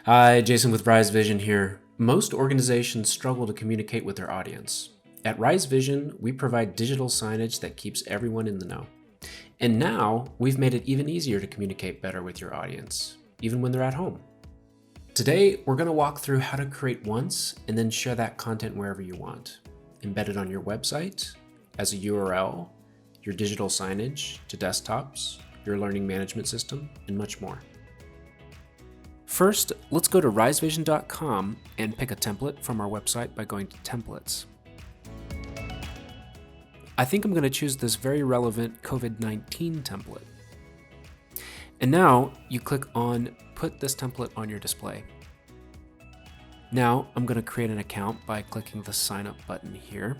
Hi, Jason with Rise Vision here. Most organizations struggle to communicate with their audience. At Rise Vision, we provide digital signage that keeps everyone in the know. And now, we've made it even easier to communicate better with your audience, even when they're at home. Today, we're going to walk through how to create once and then share that content wherever you want, embedded on your website, as a URL, your digital signage to desktops, your learning management system, and much more. First, let's go to risevision.com and pick a template from our website by going to Templates. I think I'm going to choose this very relevant COVID-19 template. And now you click on Put this template on your display. Now I'm going to create an account by clicking the Sign Up button here.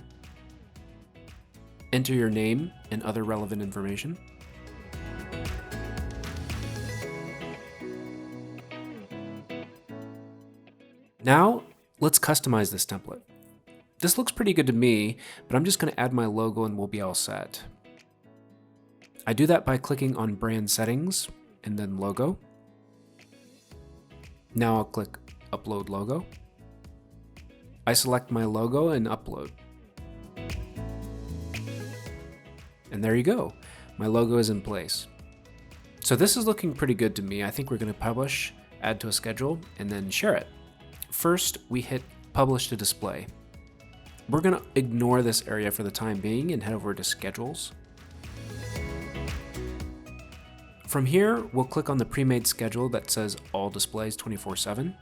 Enter your name and other relevant information. Now, let's customize this template. This looks pretty good to me, but I'm just going to add my logo and we'll be all set. I do that by clicking on Brand Settings and then Logo. Now I'll click Upload Logo. I select my logo and upload. And there you go. My logo is in place. So this is looking pretty good to me. I think we're going to publish, add to a schedule, and then share it. First, we hit Publish to Display. We're going to ignore this area for the time being and head over to Schedules. From here, we'll click on the pre-made schedule that says All Displays 24/7.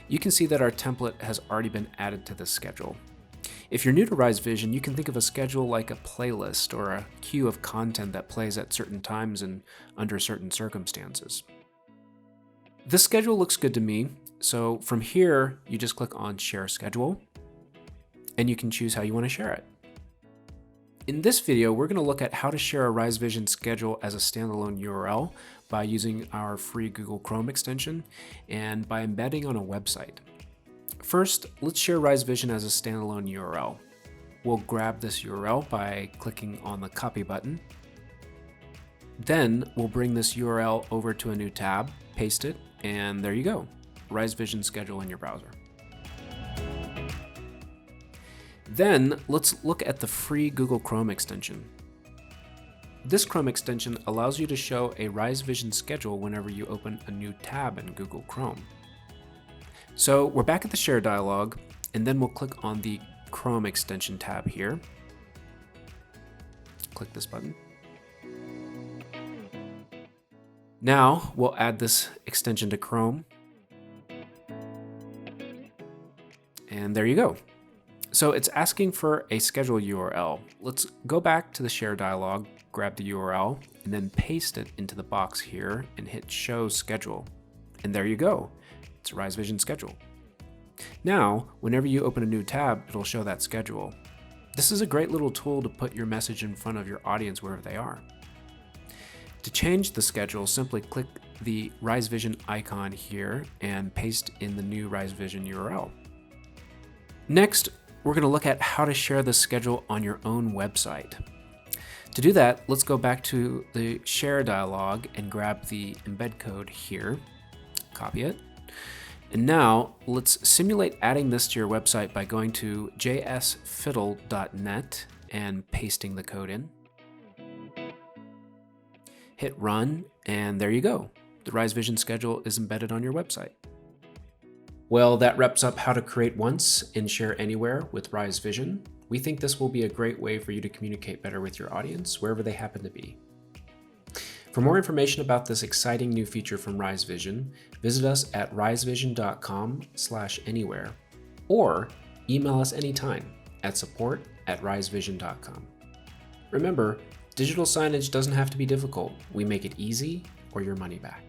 You can see that our template has already been added to this schedule. If you're new to Rise Vision, you can think of a schedule like a playlist or a queue of content that plays at certain times and under certain circumstances. This schedule looks good to me. So from here, you just click on Share Schedule, and you can choose how you want to share it. In this video, we're going to look at how to share a Rise Vision schedule as a standalone URL by using our free Google Chrome extension and by embedding on a website. First, let's share Rise Vision as a standalone URL. We'll grab this URL by clicking on the Copy button. Then we'll bring this URL over to a new tab, paste it, and there you go. Rise Vision schedule in your browser. Then let's look at the free Google Chrome extension. This Chrome extension allows you to show a Rise Vision schedule whenever you open a new tab in Google Chrome. So we're back at the Share dialog, and then we'll click on the Chrome extension tab here. Click this button. Now we'll add this extension to Chrome. And there you go. So it's asking for a schedule URL. Let's go back to the Share dialog, grab the URL, and then paste it into the box here and hit Show Schedule. And there you go. It's a Rise Vision schedule. Now, whenever you open a new tab, it'll show that schedule. This is a great little tool to put your message in front of your audience wherever they are. To change the schedule, simply click the Rise Vision icon here and paste in the new Rise Vision URL. Next, we're going to look at how to share the schedule on your own website. To do that, let's go back to the Share dialog and grab the embed code here, copy it. And now let's simulate adding this to your website by going to jsfiddle.net and pasting the code in. Hit Run, and there you go. The Rise Vision schedule is embedded on your website. Well, that wraps up how to create once and share anywhere with Rise Vision. We think this will be a great way for you to communicate better with your audience wherever they happen to be. For more information about this exciting new feature from Rise Vision, visit us at risevision.com/anywhere or email us anytime at support@risevision.com. Remember, digital signage doesn't have to be difficult. We make it easy or your money back.